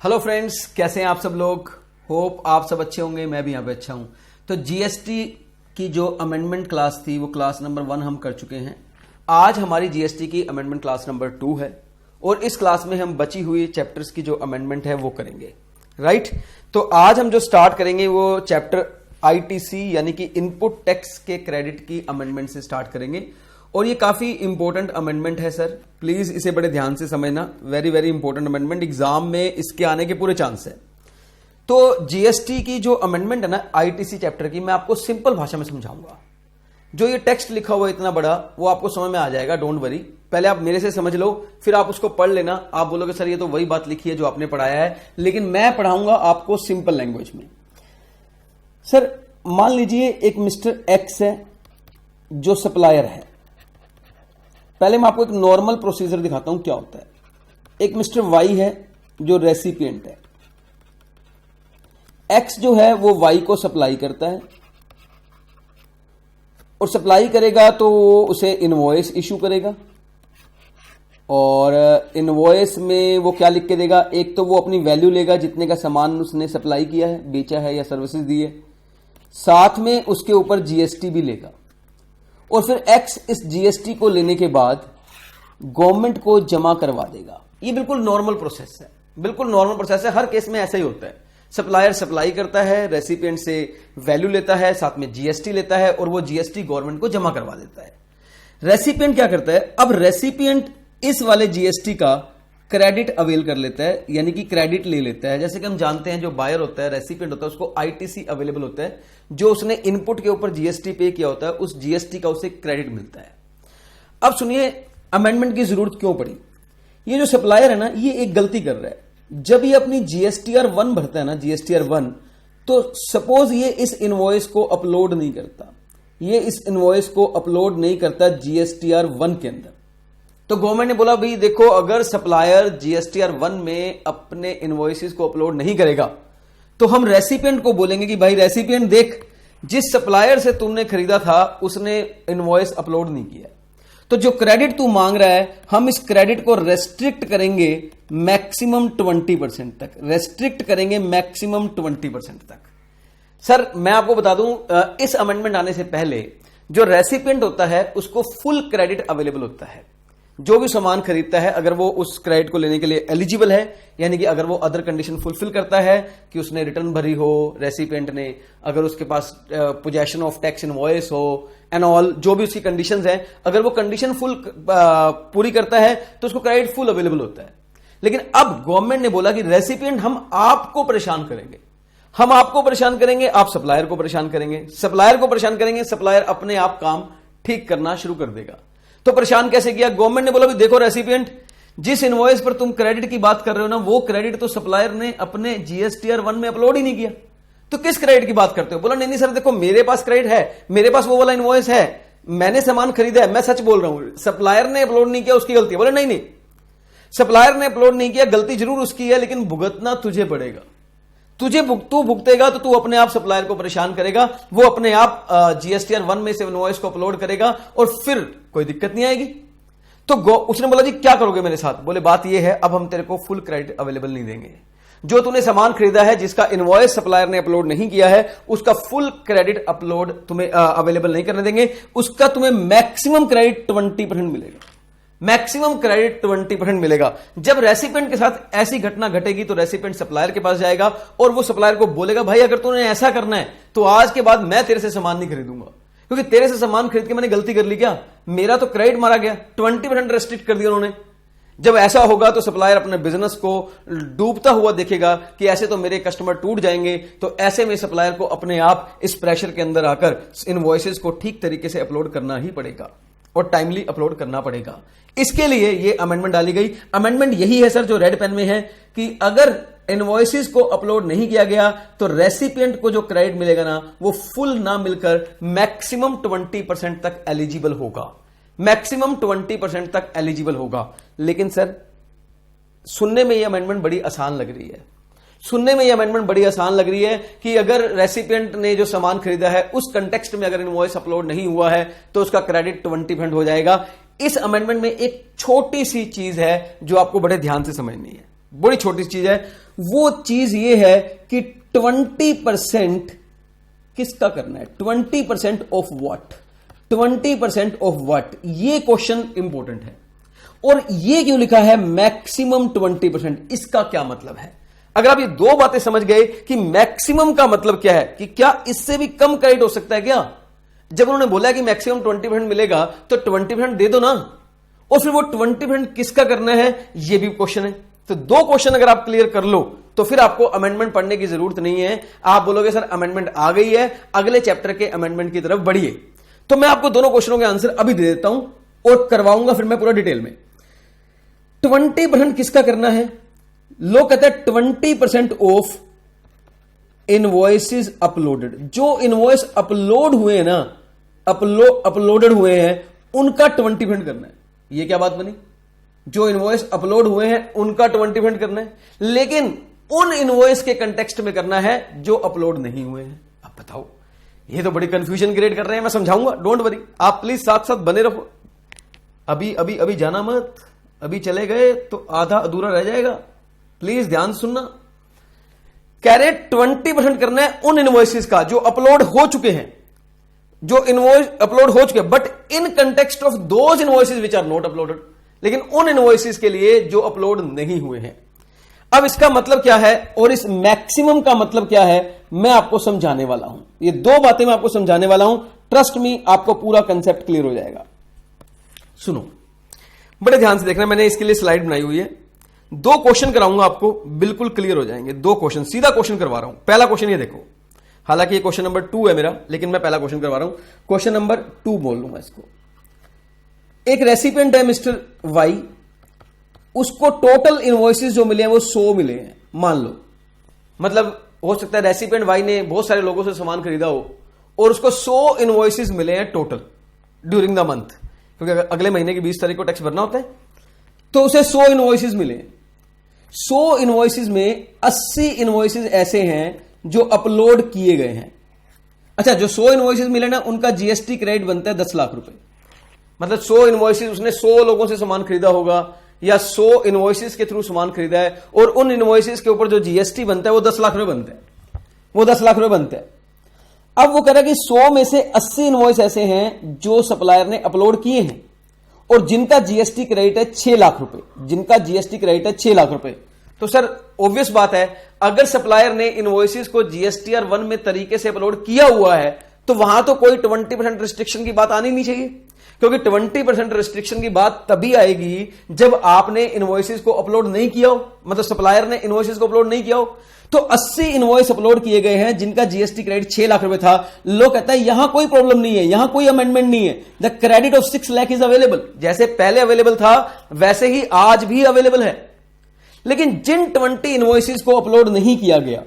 Hello friends, कैसे हैं आप सब लोग। होप आप सब अच्छे होंगे, मैं भी यहां पे अच्छा हूं। तो जीएसटी की जो अमेंडमेंट क्लास थी वो क्लास नंबर 1 हम कर चुके हैं। आज हमारी जीएसटी की अमेंडमेंट क्लास नंबर 2 है और इस क्लास में हम बची हुई चैप्टर्स की जो अमेंडमेंट है वो करेंगे। राइट, तो आज हम जो स्टार्ट करेंगे वो चैप्टर आईटीसी यानी कि इनपुट टैक्स के क्रेडिट की अमेंडमेंट से स्टार्ट करेंगे और ये काफी इंपॉर्टेंट अमेंडमेंट है सर, प्लीज इसे बड़े ध्यान से समझना। Very very important amendment, exam में इसके आने के पूरे चांस है। तो जीएसटी की जो अमेंडमेंट है ना आईटीसी चैप्टर की, मैं आपको सिंपल भाषा में समझाऊंगा। जो ये टेक्स्ट लिखा हुआ है इतना बड़ा, वो आपको समझ में आ जाएगा, डोंट वरी। पहले आप मेरे से समझ लो, फिर आप उसको पढ़ लेना। आप बोलोगे सर ये तो वही बात लिखी है जो आपने पढ़ाया है, लेकिन मैं पढ़ाऊंगा आपको सिंपल लैंग्वेज में। सर मान लीजिए एक मिस्टर एक्स है जो सप्लायर है। पहले मैं आपको एक नॉर्मल प्रोसीजर दिखाता हूं क्या होता है। एक मिस्टर वाई है जो रेसिपिएंट है। एक्स जो है वो वाई को सप्लाई करता है और सप्लाई करेगा तो वो उसे इनवॉइस इशू करेगा और इनवॉइस में वो क्या लिख के देगा, एक तो वो अपनी वैल्यू लेगा जितने का सामान उसने सप्लाई किया है, बेचा है या सर्विसेज दी है, साथ में उसके ऊपर जीएसटी भी लेगा और फिर एक्स इस जीएसटी को लेने के बाद गवर्नमेंट को जमा करवा देगा। ये बिल्कुल नॉर्मल प्रोसेस है, बिल्कुल नॉर्मल प्रोसेस है। हर केस में ऐसा ही होता है। सप्लायर सप्लाई करता है, रेसिपिएंट से वैल्यू लेता है, साथ में जीएसटी लेता है और वो जीएसटी गवर्नमेंट को जमा करवा देता है। रेसिपिएंट क्या करता है, अब रेसिपिएंट इस वाले जीएसटी का क्रेडिट अवेल कर लेता है, यानी कि क्रेडिट ले लेता है। जैसे कि हम जानते हैं जो बायर होता है, रेसिपिएंट होता है, उसको आईटीसी अवेलेबल होता है। जो उसने इनपुट के ऊपर जीएसटी पे किया होता है, उस जीएसटी का उसे क्रेडिट मिलता है। अब सुनिए अमेंडमेंट की जरूरत क्यों पड़ी। ये जो सप्लायर है ना, ये एक गलती कर रहा है। जब ये अपनी जीएसटीआर 1 भरता है ना, जीएसटीआर 1, तो सपोज ये इस इनवॉइस को अपलोड नहीं करता, ये इस इनवॉइस को अपलोड नहीं करता जीएसटीआर 1 के अंदर। तो गवर्नमेंट ने बोला भाई देखो, अगर सप्लायर जीएसटीआर 1 में अपने इनवॉइसेस को अपलोड नहीं करेगा तो हम रेसिपिएंट को बोलेंगे कि भाई रेसिपिएंट देख, जिस सप्लायर से तुमने खरीदा था उसने इनवॉइस अपलोड नहीं किया, तो जो क्रेडिट तू मांग रहा है हम इस क्रेडिट को रेस्ट्रिक्ट करेंगे मैक्सिमम 20% तक, रेस्ट्रिक्ट करेंगे मैक्सिमम 20% तक। सर मैं आपको बता दूं, इस अमेंडमेंट आने से पहले जो रेसिपिएंट होता है उसको फुल क्रेडिट अवेलेबल होता है। जो भी सामान खरीदता है, अगर वो उस क्रेडिट को लेने के लिए एलिजिबल है, यानी कि अगर वो अदर कंडीशन फुलफिल करता है कि उसने रिटर्न भरी हो रेसिपिएंट ने, अगर उसके पास पोजेशन ऑफ टैक्स इनवॉइस हो एंड ऑल, जो भी उसकी कंडीशंस हैं, अगर वो कंडीशन फुल पूरी करता है तो उसको क्रेडिट फुल अवेलेबल होता है। लेकिन अब गवर्नमेंट ने बोला कि रेसिपिएंट हम आपको परेशान करेंगे, हम आपको परेशान करेंगे, आप सप्लायर को परेशान करेंगे, सप्लायर को परेशान करेंगे, सप्लायर अपने आप काम ठीक करना शुरू कर देगा। तो परेशान कैसे किया, गवर्नमेंट ने बोला भी देखो रेसिपिएंट, जिस इनवॉइस पर तुम क्रेडिट की बात कर रहे हो ना, वो क्रेडिट तो सप्लायर ने अपने जीएसटीआर 1 में अपलोड ही नहीं किया, तो किस क्रेडिट की बात करते हो। बोला नहीं सर देखो, मेरे पास क्रेडिट है, मेरे पास वो वाला इनवॉइस है, मैंने सामान खरीदा है, मैं सच बोल रहा हूं, सप्लायर ने अपलोड नहीं किया उसकी गलती है। बोले नहीं, सप्लायर ने अपलोड नहीं किया, गलती जरूर उसकी है, लेकिन भुगतना तुझे पड़ेगा। तू भुगतेगा तो तू अपने आप सप्लायर को परेशान करेगा, वो अपने आप जीएसटीआर 1 में से इनवॉइस को अपलोड करेगा और फिर कोई दिक्कत नहीं आएगी। तो उसने बोला जी क्या करोगे मेरे साथ। बोले बात ये है, अब हम तेरे को फुल क्रेडिट अवेलेबल नहीं देंगे। जो तूने सामान खरीदा है जिसका इनवॉइस सप्लायर ने अपलोड नहीं किया है, उसका फुल क्रेडिट अपलोड तुम्हें अवेलेबल नहीं करने देंगे, उसका तुम्हें मैक्सिमम क्रेडिट 20% मिलेगा, मैक्सिमम क्रेडिट 20% मिलेगा। जब रेसिपिएंट के साथ ऐसी घटना घटेगी तो रेसिपिएंट सप्लायर के पास जाएगा और वो सप्लायर को बोलेगा भाई अगर तूने ऐसा करना है तो आज के बाद मैं तेरे से सामान नहीं खरीदूंगा, क्योंकि तेरे से सामान खरीद के मैंने गलती कर ली, क्या मेरा तो क्रेडिट मारा गया, 20% रेस्ट्रिक्ट कर दिया उन्होंने। जब ऐसा होगा तो सप्लायर अपने बिजनेस को डूबता हुआ देखेगा कि ऐसे तो मेरे कस्टमर टूट जाएंगे। तो ऐसे में सप्लायर को अपने आप इस प्रेशर के अंदर आकर इनवॉइसेस को ठीक तरीके से अपलोड करना ही पड़ेगा और टाइमली अपलोड करना पड़ेगा। इसके लिए ये अमेंडमेंट डाली गई। अमेंडमेंट यही है सर जो रेड पेन में है कि अगर इनवॉइसेस को अपलोड नहीं किया गया तो रेसिपिएंट को जो क्रेडिट मिलेगा ना, वो फुल ना मिलकर मैक्सिमम 20% तक एलिजिबल होगा, मैक्सिमम 20% तक एलिजिबल होगा। लेकिन सर सुनने में ये अमेंडमेंट बड़ी आसान लग रही है, सुनने में ये अमेंडमेंट बड़ी आसान लग रही है कि अगर रेसिपिएंट ने जो सामान खरीदा है उस कंटेक्स्ट में अगर इनवॉइस अपलोड नहीं हुआ है तो उसका क्रेडिट 20% हो जाएगा। इस अमेंडमेंट में एक छोटी सी चीज है जो आपको बड़े ध्यान से समझनी है, बड़ी छोटी चीज है। वो चीज ये है कि 20% किसका करना है, 20% ऑफ व्हाट, 20% ऑफ व्हाट, ये क्वेश्चन इंपॉर्टेंट है। और ये क्यों लिखा है मैक्सिमम 20%, इसका क्या मतलब है? अगर आप ये दो बातें समझ गए कि मैक्सिमम का मतलब क्या है, कि क्या इससे भी कम क्रेडिट हो सकता है क्या, जब उन्होंने बोला कि मैक्सिमम 20% मिलेगा तो 20% दे दो ना, और फिर वो 20% किसका करना है, ये भी क्वेश्चन है। तो दो क्वेश्चन अगर आप क्लियर कर लो तो फिर आपको अमेंडमेंट पढ़ने की जरूरत नहीं है। आप बोलोगे सर अमेंडमेंट आ गई है, अगले चैप्टर के अमेंडमेंट की तरफ बढ़िए। तो मैं आपको दोनों क्वेश्चनों के आंसर अभी दे देता हूं और करवाऊंगा फिर मैं पूरा डिटेल में। 20% किसका करना है? लोग कहते हैं 20% ऑफ इनवॉइसेस अपलोडेड। जो इनवॉइस अपलोड हुए हैं ना, अपलोडेड हुए हैं, उनका 20% करना है। ये क्या बात बनी? जो इनवॉइस अपलोड हुए हैं उनका 20% करना है, लेकिन उन इनवॉइस के कंटेक्स्ट में करना है जो अपलोड नहीं हुए हैं। अब बताओ, ये तो बड़ी कंफ्यूजन क्रिएट कर रहे हैं। मैं समझाऊंगा, डोंट वरी, आप प्लीज साथ साथ बने रहो। अभी जाना मत, अभी चले गए तो आधा अधूरा रह जाएगा। प्लीज ध्यान सुनना। कह रहे 20% करना है उन इनवॉइसेस का जो अपलोड हो चुके हैं, जो इनवॉइस अपलोड हो चुके हैं, but in context of those invoices which are not uploaded, लेकिन उन इनवॉइसेस के लिए जो अपलोड नहीं हुए हैं। अब इसका मतलब क्या है और इस मैक्सिमम का मतलब क्या है, मैं आपको समझाने वाला हूं। ये दो बातें मैं आपको समझाने वाला हूं, ट्रस्ट मी, आपको पूरा कंसेप्ट क्लियर हो जाएगा। सुनो, बड़े ध्यान से देखना, मैंने इसके लिए स्लाइड बनाई हुई है। दो क्वेश्चन कराऊंगा आपको, बिल्कुल क्लियर हो जाएंगे। दो क्वेश्चन, सीधा क्वेश्चन करवा रहा हूं। पहला क्वेश्चन ये देखो, हालांकि ये क्वेश्चन नंबर 2 है मेरा, लेकिन मैं पहला क्वेश्चन करवा रहा हूं। क्वेश्चन नंबर 2 बोल लूंगा इसको। एक रेसिपिएंट है मिस्टर वाई, उसको टोटल इनवॉइसेस जो मिले हैं वो 100 मिले हैं, मान लो। मतलब हो सकता है रेसिपिएंट वाई ने बहुत सारे लोगों से सामान खरीदा हो और उसको 100 इनवॉइसेस मिले हैं टोटल ड्यूरिंग द मंथ, क्योंकि अगले महीने की 20 तारीख को टैक्स भरना होता है। तो उसे 100 इनवॉइसेस मिले। 100 इनवॉइसेस में 80 इनवॉइसेस ऐसे हैं जो अपलोड किए गए हैं। अच्छा, जो 100 इनवॉइसेस मिले ना, उनका जीएसटी क्रेडिट बनता है 10 लाख रुपए। मतलब 100 इनवॉइसेस, उसने 100 लोगों से सामान खरीदा होगा या 100 इनवॉइसेस के थ्रू सामान खरीदा है, और उन इनवॉइसेस के ऊपर जो जीएसटी बनता है वो 10 लाख रुपए बनता है, वो 10 लाख रुपए बनता है। अब वो कह रहा है कि 100 में से 80 इनवॉइस ऐसे हैं जो सप्लायर ने अपलोड किए हैं और जिनका जीएसटी क्रेडिट है 6 लाख रुपए, जिनका जीएसटी क्रेडिट है 6 लाख रुपए। तो सर ऑब्वियस बात है, अगर सप्लायर ने इनवॉइसेस को जीएसटीआर 1 में तरीके से अपलोड किया हुआ है तो वहां तो कोई 20% रिस्ट्रिक्शन की बात आनी नहीं चाहिए, क्योंकि 20% रिस्ट्रिक्शन की बात तभी आएगी जब आपने इनवॉइसेस को अपलोड नहीं किया हो, मतलब सप्लायर ने इनवॉइसेस को अपलोड नहीं किया हो। तो 80 इनवॉइस अपलोड किए गए हैं जिनका जीएसटी क्रेडिट 6 लाख रुपए था। लोग कहता है यहां कोई प्रॉब्लम नहीं है, यहां कोई अमेंडमेंट नहीं है, the credit of 6 lakh is available. जैसे पहले अवेलेबल था वैसे ही आज भी अवेलेबल है। लेकिन जिन 20 इनवॉइसेस को अपलोड नहीं किया गया,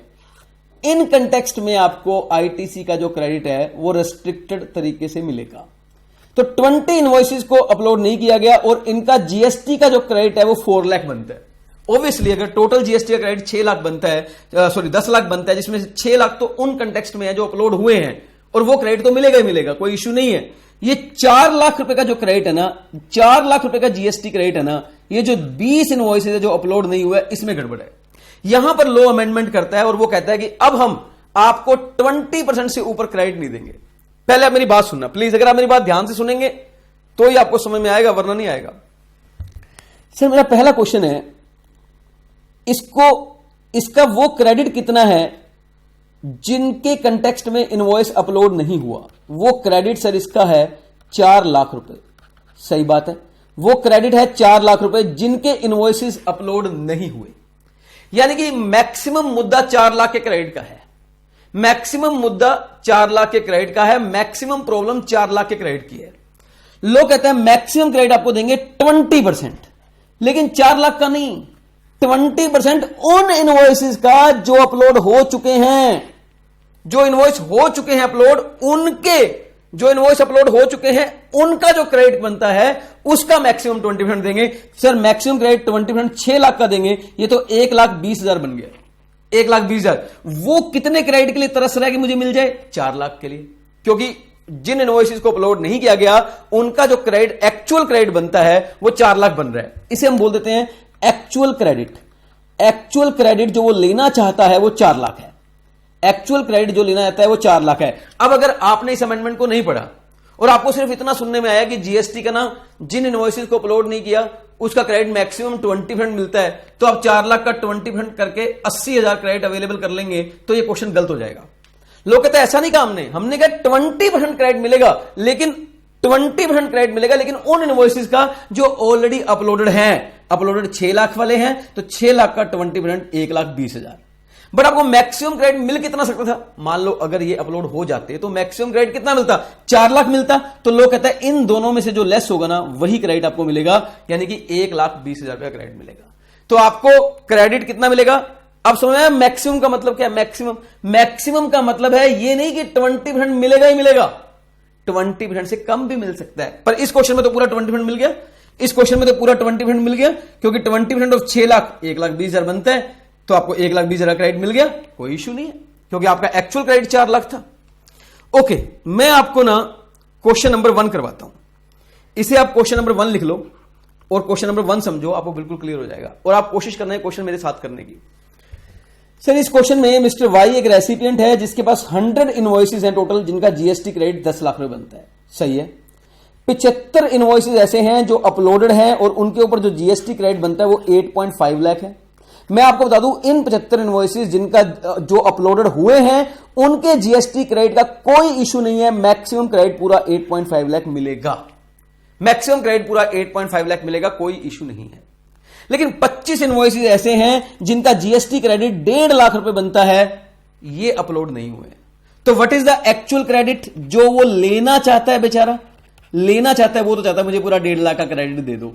इन कंटेक्स्ट में आपको आईटीसी का जो क्रेडिट है वो रेस्ट्रिक्टेड तरीके से मिलेगा। तो 20 इनवॉइसेस को अपलोड नहीं किया गया और इनका जीएसटी का जो क्रेडिट है वो 4 लाख बनता है। ऑब्वियसली अगर टोटल जीएसटी का क्रेडिट 6 लाख बनता है, 10 लाख बनता है, जिसमें से 6 लाख तो उन कंटेक्स्ट में है जो अपलोड हुए हैं, और वो क्रेडिट तो मिलेगा ही मिलेगा, कोई इश्यू नहीं है। ये 4 लाख रुपए का जो क्रेडिट है ना, 4 लाख रुपए का जीएसटी क्रेडिट है ना, ये जो 20 इनवॉइसेस है जो अपलोड नहीं हुआ है, इसमें गड़बड़ है। यहां पर लो अमेंडमेंट करता है और वो कहता है कि अब हम आपको 20% से ऊपर क्रेडिट नहीं देंगे। पहले आप मेरी बात सुनना प्लीज, अगर आप मेरी बात ध्यान से सुनेंगे तो ही आपको समझ में आएगा, वरना नहीं आएगा। सर मेरा पहला क्वेश्चन है, इसका वो क्रेडिट कितना है जिनके कंटेक्स्ट में इनवॉइस अपलोड नहीं हुआ? वो क्रेडिट सर इसका है 4 लाख रुपए। सही बात है, वो क्रेडिट है 4 लाख रुपए जिनके इनवॉइसेस अपलोड नहीं हुए। यानी कि मैक्सिमम मुद्दा 4 लाख के क्रेडिट का है, मैक्सिमम मुद्दा 4 लाख के क्रेडिट का है, मैक्सिमम प्रॉब्लम 4 लाख के क्रेडिट की है। लोग कहते हैं मैक्सिमम क्रेडिट आपको देंगे 20%, लेकिन 4 लाख का नहीं, 20% उन इनवॉइसेस का जो अपलोड हो चुके हैं, जो इनवॉइस हो चुके हैं अपलोड, उनके जो इनवॉइस अपलोड हो चुके हैं उनका जो क्रेडिट बनता है उसका मैक्सिमम 20% देंगे। सर मैक्सिमम क्रेडिट 20% 6 लाख का देंगे, ये तो 1,20,000 बन गया, 1,20,000। वो कितने क्रेडिट के लिए तरस रहा है कि मुझे मिल जाए? 4 लाख के लिए, क्योंकि जिन इनवॉइसेस को अपलोड नहीं किया गया उनका जो क्रेडिट, एक्चुअल क्रेडिट बनता है वो 4 लाख बन रहा है। इसे हम बोल देते हैं एक्चुअल क्रेडिट। एक्चुअल क्रेडिट जो वो लेना चाहता है वो 4 लाख है। एक्चुअल क्रेडिट जो लेना चाहता है वो 4 लाख है। अब अगर आपने इस अमेंडमेंट को नहीं पढ़ा और आपको सिर्फ इतना सुनने में आया कि जीएसटी का ना जिन इनवॉइसेस को अपलोड नहीं किया उसका क्रेडिट मैक्सिमम 20% मिलता है, तो आप 4 लाख का 20% करके 80,000 क्रेडिट अवेलेबल कर लेंगे, तो ये क्वेश्चन गलत हो जाएगा। लोग कहते हैं ऐसा नहीं कहा हमने कहा 20% क्रेडिट मिलेगा, लेकिन 20% क्रेडिट मिलेगा लेकिन उन इनवॉइसेस का जो ऑलरेडी अपलोडेड हैं। अपलोडेड 6 लाख वाले हैं तो 6 लाख का 20% 1,20,000। बट आपको मैक्सिमम क्रेडिट मिल कितना सकता था? मान लो अगर ये अपलोड हो जाते तो मैक्सिमम क्रेडिट कितना मिलता? 4 लाख मिलता। तो लोग कहते हैं इन दोनों में से जो लेस होगा ना वही क्रेडिट आपको मिलेगा, यानी कि 1,20,000 का क्रेडिट मिलेगा। तो आपको क्रेडिट कितना मिलेगा? अब समझ में मैक्सिमम का मतलब क्या है? मैक्सिमम का मतलब है ये नहीं कि 20% मिलेगा ही मिलेगा, 20% से कम भी मिल सकता है। पर इस क्वेश्चन में तो पूरा 20% मिल गया, इस क्वेश्चन में तो पूरा 20% मिल गया, क्योंकि 20% ऑफ 6 लाख 1,20,000 बनता है, तो आपको 1,20,000 क्रेडिट मिल गया, कोई इश्यू नहीं है, क्योंकि आपका एक्चुअल क्रेडिट 4 लाख था। ओके, मैं आपको ना क्वेश्चन नंबर 1 करवाता हूं। इसे आप क्वेश्चन नंबर 1 लिख लो और क्वेश्चन नंबर 1 समझो, आपको बिल्कुल क्लियर हो जाएगा। और आप कोशिश करना है क्वेश्चन मेरे साथ करने की। सर, इस क्वेश्चन में मिस्टर वाई एक रेसिपिएंट है जिसके पास 100 इनवॉइसेस हैं टोटल, जिनका जीएसटी क्रेडिट 10 लाख रुपए बनता है। सही है। 75 इनवॉइसेस ऐसे हैं जो अपलोडेड हैं और उनके ऊपर जो जीएसटी क्रेडिट बनता है वो 8.5 लाख है। मैं आपको बता दूं, इन 75 इनवॉइसेस जिनका जो अपलोडेड हुए हैं उनके जीएसटी क्रेडिट का कोई इशू नहीं है। मैक्सिमम क्रेडिट पूरा 8.5 लाख मिलेगा, मैक्सिमम क्रेडिट पूरा 8.5 लाख मिलेगा, कोई इशू नहीं है। लेकिन 25 इनवॉइसेस ऐसे हैं जिनका जीएसटी क्रेडिट 1.5 लाख रुपए बनता है, ये अपलोड नहीं हुए। तो what is the actual credit जो वो लेना चाहता है? बेचारा लेना चाहता है, वो तो चाहता है मुझे पूरा 1.5 लाख का क्रेडिट दे दो।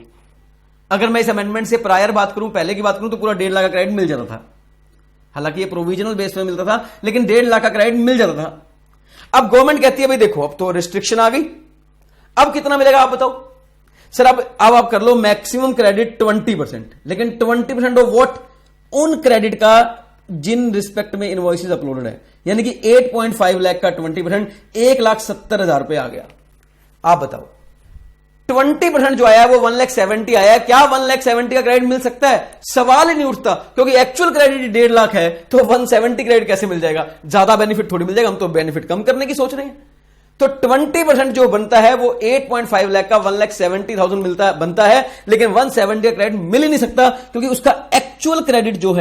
अगर मैं इस अमेंडमेंट से प्रायर बात करूं, पहले की बात करूं, तो पूरा 1.5 लाख का क्रेडिट मिल जाता था। हालांकि ये प्रोविजनल बेस पे मिलता था, लेकिन 1.5 लाख का क्रेडिट मिल जाता था। अब गवर्नमेंट कहती है भाई देखो अब तो रिस्ट्रिक्शन आ गई, अब कितना मिलेगा आप बताओ। सर अब आप कर लो मैक्सिमम क्रेडिट 20%, लेकिन 20% ऑफ व्हाट? उन क्रेडिट का जिन रिस्पेक्ट में इनवॉइसेस अपलोडेड है, यानी कि 8.5 लाख का 20% 1,70,000 रुपए आ गया। आप बताओ 20% जो आया वो 1,70,000 आया, क्या 1,70,000 का क्रेडिट मिल सकता है? सवाल ही नहीं उठता, क्योंकि एक्चुअल क्रेडिट 1.5 लाख है, तो 170 क्रेडिट कैसे मिल जाएगा? ज्यादा बेनिफिट थोड़ी मिल जाएगा, हम तो बेनिफिट कम करने की सोच रहे हैं। तो 20% जो बनता है वो 8.5 लाख का 1,70,000 बनता है, लेकिन 170 का क्रेडिट मिल ही नहीं सकता, क्योंकि उसका एक्चुअल क्रेडिट जो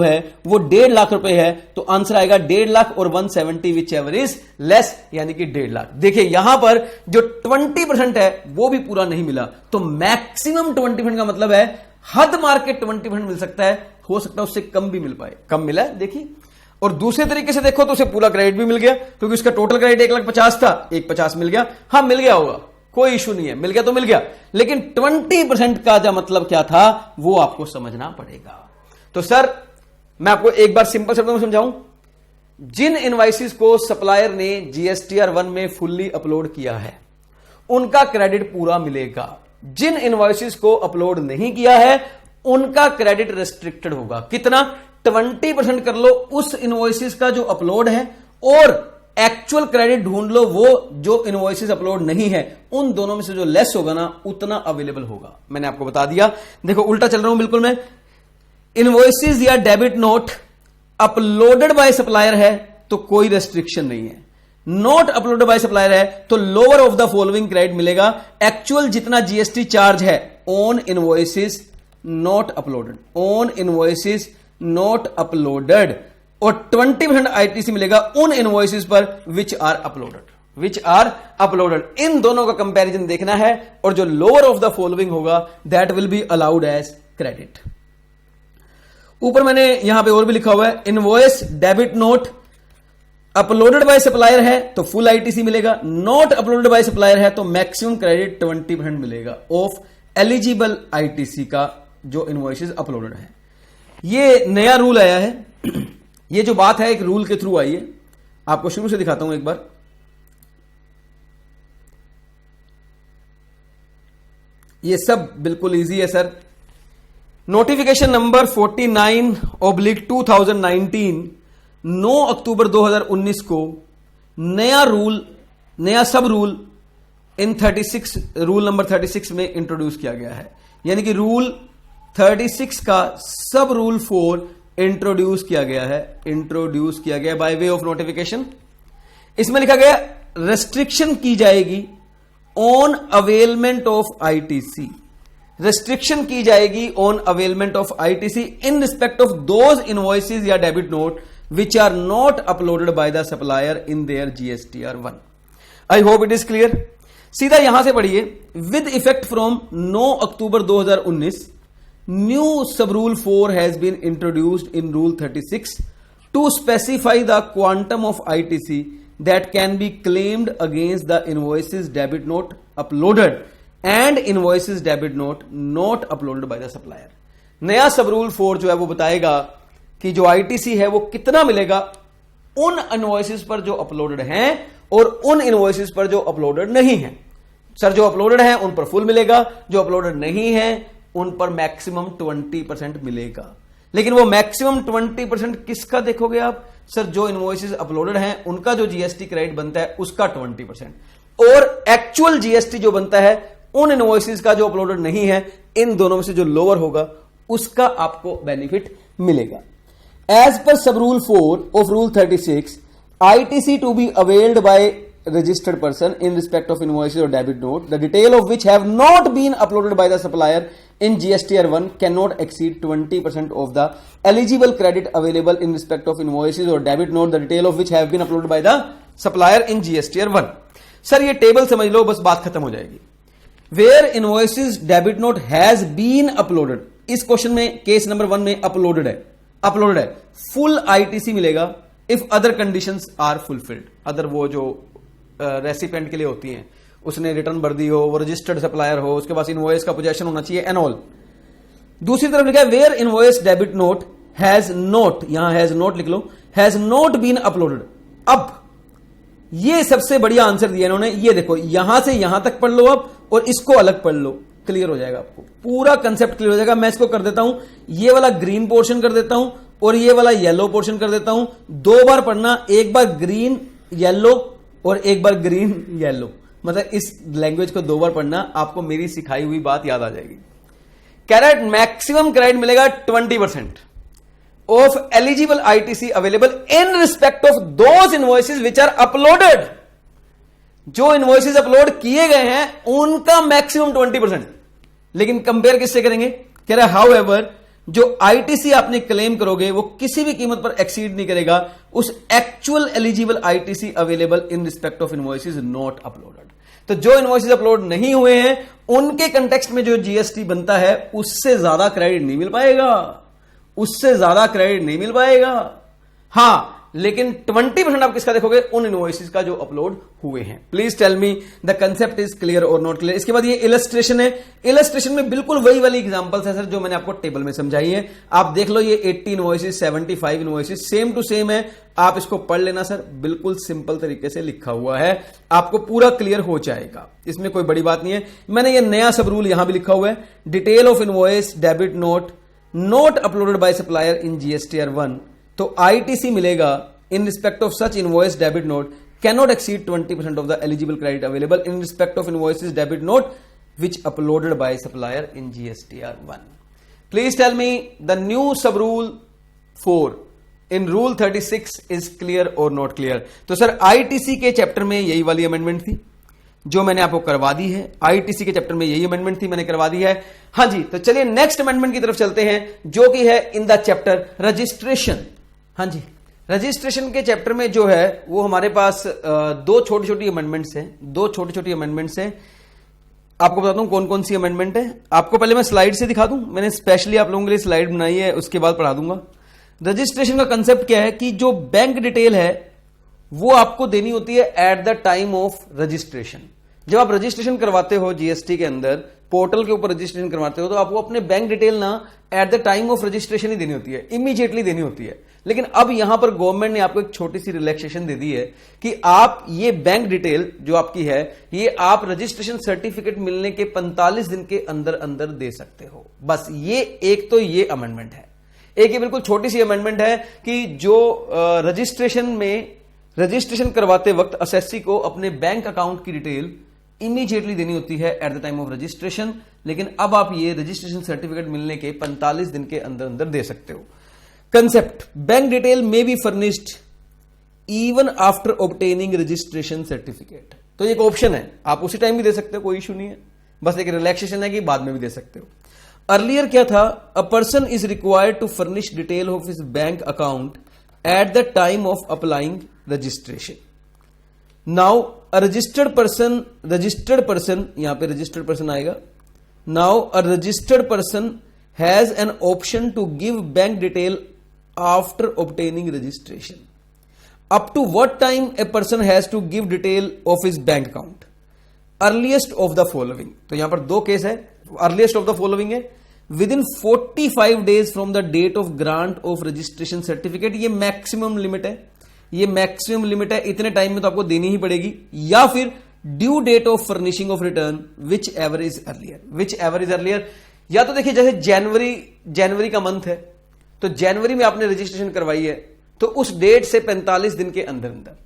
है वो 1.5 लाख रुपए है। तो आंसर आएगा 1.5 लाख और 170 विच एवर इज लेस, यानी कि 1.5 लाख। देखिए यहां पर जो 20% है वो भी पूरा नहीं मिला, तो मैक्सिमम 20% का मतलब है हद मार के 20% मिल सकता है, हो सकता है उससे कम भी मिल पाए। कम मिला है देखिए। और दूसरे तरीके से देखो तो उसे पूरा क्रेडिट भी मिल गया, क्योंकि उसका टोटल क्रेडिट 1,50,000 था, 1,50,000 मिल गया। हाँ मिल गया होगा, कोई इशू नहीं है, मिल गया तो मिल गया, लेकिन 20% का जो मतलब क्या था वो आपको समझना पड़ेगा। तो सर मैं आपको एक बार सिंपल शब्दों में समझाऊं, जिन इनवॉइसेस को सप्लायर ने जीएसटीआर 1 में फुल्ली अपलोड किया है उनका क्रेडिट पूरा मिलेगा। जिन इनवॉइसेस को अपलोड नहीं किया है उनका क्रेडिट रेस्ट्रिक्टेड होगा। कितना? 20% कर लो उस इनवॉइसेस का जो अपलोड है, और एक्चुअल क्रेडिट ढूंढ लो वो जो इनवॉइसेस अपलोड नहीं है, उन दोनों में से जो लेस होगा ना उतना अवेलेबल होगा। मैंने आपको बता दिया। देखो उल्टा चल रहा हूं बिल्कुल मैं। इनवॉइसेस या debit note uploaded by supplier है तो कोई रेस्ट्रिक्शन नहीं है। नोट अपलोडेड बाय सप्लायर है तो lower of the following credit मिलेगा। एक्चुअल जितना जीएसटी चार्ज है on invoices not uploaded, on invoices not uploaded, और 20% आईटीसी मिलेगा उन इनवॉइसेस पर विच आर अपलोडेड। इन दोनों का कंपैरिजन देखना है, और जो लोअर ऑफ द फॉलोइंग होगा that will be allowed as credit. ऊपर मैंने यहां पे और भी लिखा हुआ है, invoice debit note uploaded by supplier है तो फुल आईटीसी मिलेगा, नॉट अपलोडेड बाय सप्लायर है तो मैक्सिमम क्रेडिट 20% मिलेगा ऑफ एलिजिबल आईटीसी का जो इनवॉइसेस अपलोडेड है। ये नया रूल आया है, ये जो बात है एक रूल के थ्रू आई है। आपको शुरू से दिखाता हूं एक बार। ये सब बिल्कुल इजी है सर। नोटिफिकेशन नंबर 49/2019 9 अक्टूबर 2019 को नया रूल, नया सब रूल इन 36 रूल नंबर 36 में इंट्रोड्यूस किया गया है। यानी कि रूल 36 का सब रूल 4 इंट्रोड्यूस किया गया बाय वे ऑफ नोटिफिकेशन। इसमें लिखा गया रेस्ट्रिक्शन की जाएगी on availment of ITC, restriction की जाएगी on availment of ITC in respect of those invoices या debit note which are not uploaded by the supplier in their GSTR 1। I hope it is clear. सीधा यहां से पढ़िए, with effect from 9 October 2019 new sub rule 4 has been introduced in rule 36 to specify the quantum of ITC that can be claimed against the invoices debit note uploaded and invoices debit note not uploaded by the supplier. नया सब rule 4 जो है वो बताएगा कि जो ITC है वो कितना मिलेगा उन इनवॉइसेस पर जो अपलोडेड हैं और उन इनवॉइसेस पर जो अपलोडेड नहीं है। सर जो अपलोडेड है उन पर फुल मिलेगा, जो अपलोडेड नहीं है उन पर मैक्सिमम 20% मिलेगा। लेकिन वो मैक्सिमम 20% किसका देखोगे आप? सर जो इनवॉइसेस अपलोडेड हैं उनका जो जीएसटी क्रेडिट बनता है उसका 20% और एक्चुअल जीएसटी जो बनता है उन इनवॉइसेस का जो अपलोडेड नहीं है, इन दोनों में से जो लोअर होगा उसका आपको बेनिफिट मिलेगा। एज पर सब rule 4 of rule 36 ITC to be availed by registered person in respect of invoices or debit note, the detail of which have not been uploaded by the supplier in GSTR 1 cannot exceed 20% of the eligible credit available in respect of invoices or debit note, the detail of which have been uploaded by the supplier in GSTR 1। Sir ये table समझ लो, बस बात खत्म हो जाएगी। Where invoices debit note has been uploaded, इस question में case number 1 में अपलोडेड है, फुल ITC मिलेगा if other conditions are fulfilled. Other वो जो रेसिपेंट के लिए होती हैं, उसने रिटर्न भर दी हो, वो रजिस्टर्ड सप्लायर हो, उसके पास इनवॉइस का पोजेशन होना चाहिए एंड ऑल। दूसरी तरफ लिखा है where invoice debit note has not, यहां हैज नोट लिख लो, हैज नोट बीन अपलोडेड। अब ये सबसे बढ़िया आंसर दिया इन्होंने, ये देखो यहां से यहां तक पढ़ लो अब और इसको अलग पढ़ लो, क्लियर हो जाएगा आपको, पूरा कंसेप्ट क्लियर हो जाएगा। मैं इसको कर देता हूं, ये वाला ग्रीन पोर्शन कर देता हूं और ये वाला येलो पोर्शन कर देता हूं। 2 बार पढ़ना, एक बार ग्रीन येलो और एक बार ग्रीन येलो, मतलब इस लैंग्वेज को 2 बार पढ़ना, आपको मेरी सिखाई हुई बात याद आ जाएगी। कैरेट मैक्सिमम क्रेडिट मिलेगा 20% of eligible ITC available in respect of those invoices which are uploaded. जो इनवॉइसेस अपलोड किए गए हैं उनका मैक्सिमम 20%। लेकिन कंपेयर किससे करेंगे? कह रहा है हाउ एवर जो आईटीसी आपने क्लेम करोगे वो किसी भी कीमत पर एक्सीड नहीं करेगा उस actual eligible ITC available in respect of invoices not uploaded. तो जो इनवॉइसेस अपलोड नहीं हुए हैं उनके कंटेक्स्ट में जो जीएसटी बनता है उससे ज्यादा क्रेडिट नहीं मिल पाएगा, उससे ज्यादा क्रेडिट नहीं मिल पाएगा। हां, लेकिन 20% आप किसका देखोगे? उन इनवॉइसेस का जो अपलोड हुए हैं। Please tell me the concept is clear और नॉट क्लियर। इसके बाद ये इलस्ट्रेशन है, इलस्ट्रेशन में बिल्कुल वही वाली एग्जांपल्स है सर जो मैंने आपको टेबल में समझाई है। आप देख लो, ये 80 invoices 75 invoices same to same है, आप इसको पढ़ लेना सर, बिल्कुल सिंपल तरीके से लिखा हुआ है, आपको पूरा क्लियर हो जाएगा, इसमें कोई बड़ी बात नहीं है। मैंने ये नया सब रूल यहां भी लिखा हुआ है, detail of invoice debit note not uploaded by supplier in GSTR 1, तो आईटीसी मिलेगा in respect of such invoice debit note cannot exceed 20% of the eligible credit available in respect of invoices debit note which uploaded by supplier in GSTR 1। Please tell me the new sub rule 4 in rule 36 is clear और not clear. तो sir ITC के chapter में यही वाली amendment थी जो मैंने आपको करवा दी है, आईटीसी के चैप्टर में यही अमेंडमेंट थी, मैंने करवा दी है। हां जी, तो चलिए नेक्स्ट अमेंडमेंट की तरफ चलते हैं जो कि है इन द चैप्टर रजिस्ट्रेशन। हां जी, रजिस्ट्रेशन के चैप्टर में जो है वो हमारे पास 2 छोटी छोटी अमेंडमेंट्स हैं, 2 छोटी छोटी अमेंडमेंट्स हैं। आपको बताता हूं कौन कौन सी अमेंडमेंट है। आपको पहले मैं स्लाइड से दिखा दूं, मैंने स्पेशली आप लोगों के लिए स्लाइड बनाई है, उसके बाद पढ़ा दूंगा। रजिस्ट्रेशन का कंसेप्ट क्या है कि जो बैंक डिटेल है वो आपको देनी होती है eight the time of registration. जब आप रजिस्ट्रेशन करवाते हो जीएसटी के अंदर, पोर्टल के ऊपर रजिस्ट्रेशन करवाते हो, तो आपको अपने बैंक डिटेल ना at the time of registration ही देनी होती है, इमीडिएटली देनी होती है। लेकिन अब यहां पर गवर्नमेंट ने आपको एक छोटी सी रिलैक्सेशन दे दी है कि आप ये बैंक डिटेल जो आपकी है ये आप रजिस्ट्रेशन सर्टिफिकेट मिलने के 45 दिन के अंदर अंदर दे सकते हो। बस ये एक तो ये अमेंडमेंट है। एक ये बिल्कुल छोटी सी अमेंडमेंट है कि जो रजिस्ट्रेशन करवाते वक्त असेसी को अपने बैंक अकाउंट की डिटेल इमीडिएटली देनी होती है eight the time of registration, लेकिन अब आप ये रजिस्ट्रेशन सर्टिफिकेट मिलने के 45 दिन के अंदर अंदर दे सकते हो। Concept, bank detail may be furnished even after obtaining registration certificate. तो एक ऑप्शन है, आप उसी टाइम भी दे सकते हो, कोई इशू नहीं है, बस एक रिलैक्सेशन है कि बाद में भी दे सकते हो। अर्लियर क्या था, a person is required to furnish detail of his bank account at the time of applying registration. Now a registered person यहां पे रजिस्टर्ड पर्सन आएगा। Now a registered person has an option to give bank detail after obtaining registration. Up to what time a person has to give detail of his bank account? Earliest of the following. तो यहां पर दो case है, earliest of the following है within 45 days from the date of grant of registration certificate. ये maximum limit है, ये maximum limit है, इतने टाइम में तो आपको देनी ही पड़ेगी। या फिर due date of furnishing of return whichever is earlier. या तो देखिए जैसे जनवरी का मंथ है, तो जनवरी में आपने रजिस्ट्रेशन करवाई है, तो उस डेट से 45 दिन के अंदर अंदर।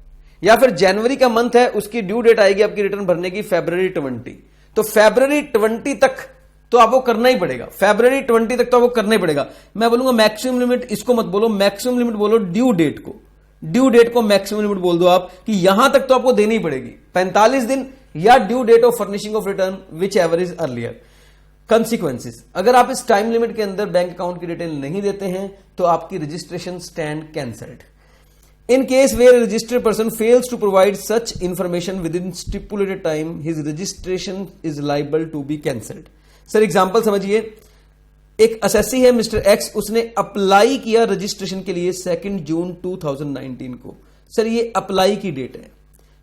या फिर जनवरी का मंथ है, उसकी ड्यू डेट आएगी आपकी रिटर्न भरने की फरवरी 20, तो फरवरी 20 तक तो आपको करना ही पड़ेगा, फरवरी 20 तक तो आपको करना ही पड़ेगा। मैं बोलूंगा मैक्सिमम लिमिट, इसको मत बोलो, मैक्सिमम लिमिट बोलो ड्यू डेट को मैक्सिमम लिमिट बोल दो आप कि यहां तक तो आपको देनी पड़ेगी 45 दिन, या due date of furnishing of return whichever is earlier. Consequences, अगर आप इस टाइम लिमिट के अंदर बैंक अकाउंट की डिटेल नहीं देते हैं तो आपकी registration stand cancelled. In case where a registered person fails to provide such information within stipulated time, his registration is liable to be cancelled. Sir example समझिए, एक असेसी है मिस्टर एक्स, उसने अप्लाई किया रजिस्ट्रेशन के लिए 2 जून 2019 को। Sir ये apply की डेट है,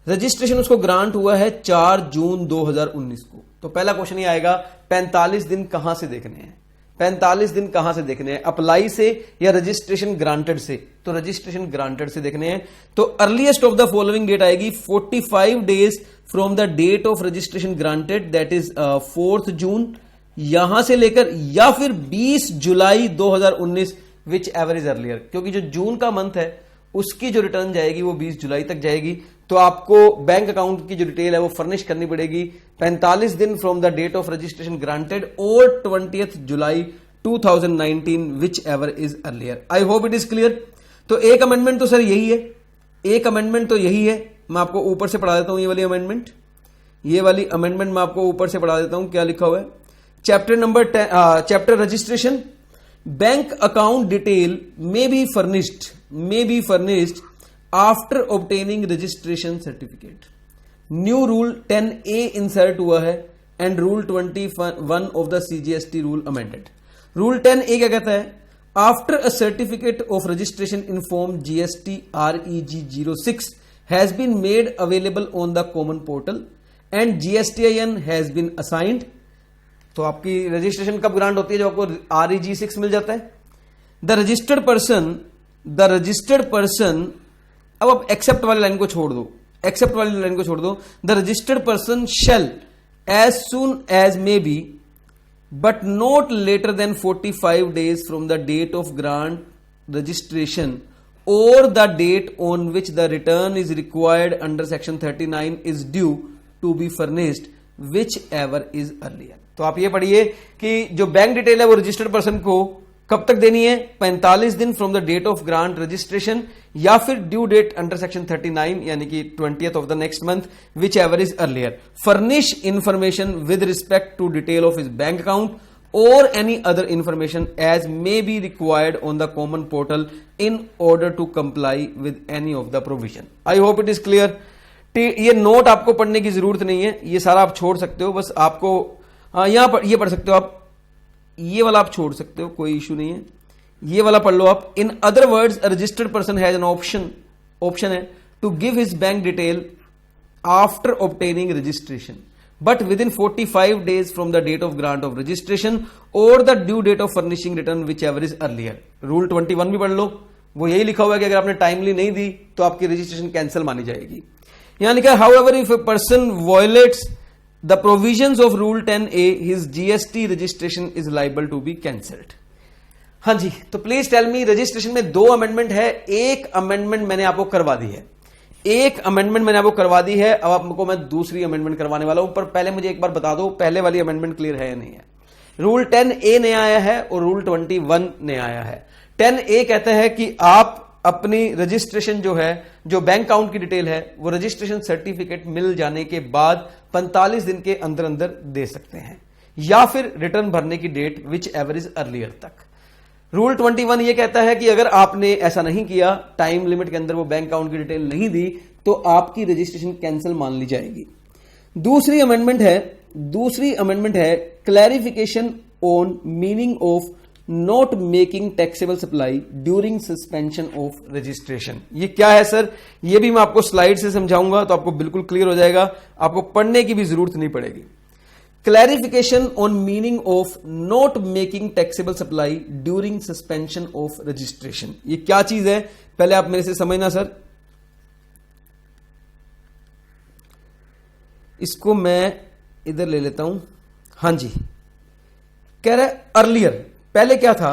रजिस्ट्रेशन उसको ग्रांट हुआ है 4 जून 2019 को। तो पहला क्वेश्चन ये आएगा 45 दिन कहां से देखने हैं, 45 दिन कहां से देखने हैं, अप्लाई से या रजिस्ट्रेशन ग्रांटेड से? तो रजिस्ट्रेशन ग्रांटेड से देखने हैं। तो earliest of the following date आएगी 45 days from the date of registration granted, that is 4 June, यहां से लेकर, या फिर 20 जुलाई 2019 विच एवर इज अर्लियर, क्योंकि जो जून का मंथ है उसकी जो रिटर्न जाएगी वो 20 जुलाई तक जाएगी। तो आपको बैंक अकाउंट की जो डिटेल है वो फर्निश करनी पड़ेगी 45 दिन from the date of registration granted और 20 जुलाई 2019 whichever is earlier. I hope it is clear. तो एक अमेंडमेंट तो सर यही है, एक अमेंडमेंट तो यही है, मैं आपको ऊपर से पढ़ा देता हूं। ये वाली अमेंडमेंट मैं आपको ऊपर से पढ़ा देता हूं, क्या लिखा हुआ है। Chapter number 10, chapter registration, bank account detail may be furnished after obtaining registration certificate. New rule 10A insert हुआ है and rule 21 of the CGST rule amended. Rule 10A क्या कहता है, after a certificate of registration in form GST REG 06 has been made available on the common portal and GSTIN has been assigned. तो आपकी registration कब grant होती है, जब आपको REG 6 मिल जाता है। द रजिस्टर्ड पर्सन, अब आप एक्सेप्ट वाली लाइन को छोड़ दो, the registered person shall as soon as may be but not later than 45 days from the date of grant registration और the date on which the return is required under section 39 is due to be furnished whichever is earlier. तो आप ये पढ़िए कि जो bank detail है वो registered person को कब तक देनी है, 45 दिन from the date of grant registration, या फिर ड्यू डेट अंडर सेक्शन 39 यानी कि 20th of the next month whichever is earlier. Furnish information with respect to detail of his bank account और any other information as may be required on the common portal in order to comply with any of the provision. I hope it is clear. ये note आपको पढ़ने की जरूरत नहीं है, ये सारा आप छोड़ सकते हो, बस आपको यहां पर ये पढ़ सकते हो आप, ये वाला आप छोड़ सकते हो, कोई इशू नहीं है, ये वाला पढ़ लो आप। In other words a registered person has an option है to give his bank detail after obtaining registration but within 45 days from the date of grant of registration और the due date of furnishing return whichever is earlier. Rule 21 भी पढ़ लो, वो यही लिखा हुआ है कि अगर आपने टाइमली नहीं दी तो आपकी रजिस्ट्रेशन कैंसिल मानी जाएगी। यहां लिखा है however if a person violets the provisions of rule 10A his GST registration is liable to be cancelled। हाँ जी, तो प्लीज टेल मी, रजिस्ट्रेशन में 2 अमेंडमेंट है, एक अमेंडमेंट मैंने आपको करवा दी है, एक अमेंडमेंट मैंने आपको करवा दी है, अब आपको मैं दूसरी अमेंडमेंट करवाने वाला हूं। पर पहले मुझे एक बार बता दो पहले वाली अमेंडमेंट क्लियर है या नहीं है। रूल 10A नया आया है और रूल 21 नया आया है। 10A कहता है कि आप अपनी रजिस्ट्रेशन जो है, जो बैंक अकाउंट की डिटेल है, वो रजिस्ट्रेशन सर्टिफिकेट मिल जाने के बाद 45 दिन के अंदर अंदर दे सकते हैं, या फिर रिटर्न भरने की date whichever is earlier तक। रूल 21 ये कहता है कि अगर आपने ऐसा नहीं किया, टाइम लिमिट के अंदर वो बैंक अकाउंट की डिटेल नहीं दी, तो आपकी रजिस्ट्रेशन कैंसिल मान ली जाएगी। दूसरी अमेंडमेंट है clarification on meaning of not making taxable supply during suspension of registration. ये क्या है सर? ये भी मैं आपको स्लाइड से समझाऊंगा तो आपको बिल्कुल क्लियर हो जाएगा, आपको पढ़ने की भी जरूरत नहीं पड़ेगी। Clarification on meaning of not making taxable supply during suspension of registration, ये क्या चीज है पहले आप मेरे से समझना सर। इसको मैं इधर ले लेता हूं। हां जी, कह रहा है अर्लियर, पहले क्या था,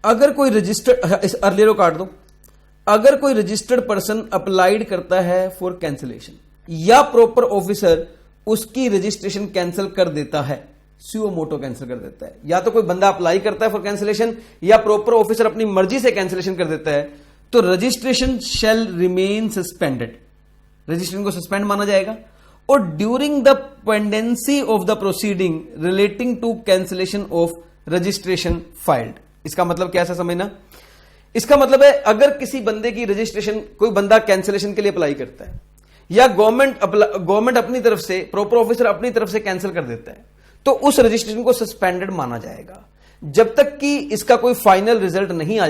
अगर कोई रजिस्टर्ड, इस अर्लियर को काट दो, अगर कोई रजिस्टर्ड पर्सन अप्लाइड करता है फॉर कैंसिलेशन या प्रॉपर ऑफिसर उसकी रजिस्ट्रेशन कैंसिल कर देता है, सुओ मोटो कैंसिल कर देता है, या तो कोई बंदा अप्लाई करता है फॉर कैंसिलेशन या प्रॉपर ऑफिसर अपनी मर्जी से कैंसिलेशन कर देता है, तो registration shall remain suspended, registration को सस्पेंड माना जाएगा। और during the pendency of the proceeding relating to cancellation of registration filed. इसका मतलब क्या है समझना? इसका मतलब है अगर किसी बंदे की रजिस्ट्रेशन, कोई बंदा कैंसिलेशन के लिए अप्लाई करता है या गवर्नमेंट अपनी तरफ से, प्रॉपर ऑफिसर अपनी तरफ से कैंसिल कर देता है, तो उस रजिस्ट्रेशन को सस्पेंडेड माना जाएगा जब तक कि इसका कोई फाइनल रिजल्ट नहीं आ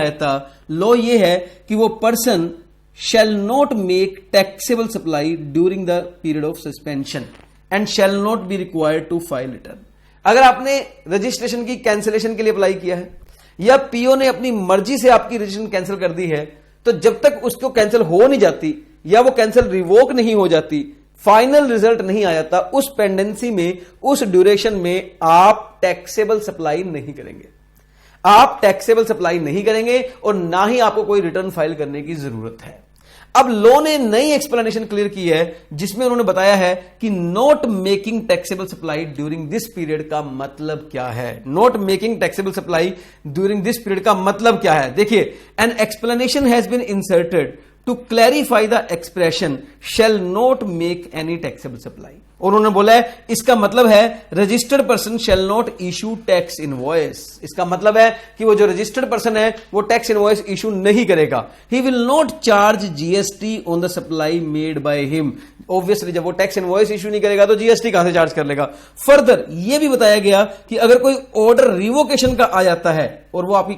जाता। लॉ ये है कि वो person shall not make taxable supply during the period of suspension and shall not be required to file return। अगर आपने रजिस्ट्रेशन की कैंसिलेशन के लिए अप्लाई किया है या पीओ ने अपनी मर्जी से आपकी रजिस्ट्रेशन कैंसिल कर दी है, तो जब तक उसको कैंसिल हो नहीं जाती या वो कैंसिल रिवोक नहीं हो जाती, फाइनल रिजल्ट नहीं आ जाता, उस पेंडेंसी में, उस ड्यूरेशन में आप टैक्सेबल सप्लाई नहीं करेंगे। आप टैक्सेबल सप्लाई नहीं करेंगे और ना ही आपको कोई रिटर्न फाइल करने की जरूरत है। अब लॉ ने नई एक्सप्लेनेशन क्लियर की है जिसमें उन्होंने बताया है कि not making taxable supply during this period का मतलब क्या है। Not making taxable supply during this period का मतलब क्या है? देखिए, an explanation has been inserted to clarify the expression shall not make any taxable supply. और उन्होंने बोला है इसका मतलब है registered person shall not issue tax invoice. इसका मतलब है कि वो जो रजिस्टर्ड पर्सन है वो टैक्स इनवॉइस इशू नहीं करेगा। He will not charge GST on the supply made by him. Obviously जब वो टैक्स इनवॉइस इशू नहीं करेगा तो जीएसटी कहां से चार्ज कर लेगा। फर्दर ये भी बताया गया कि अगर कोई ऑर्डर रिवोकेशन का आ जाता है और वो आपकी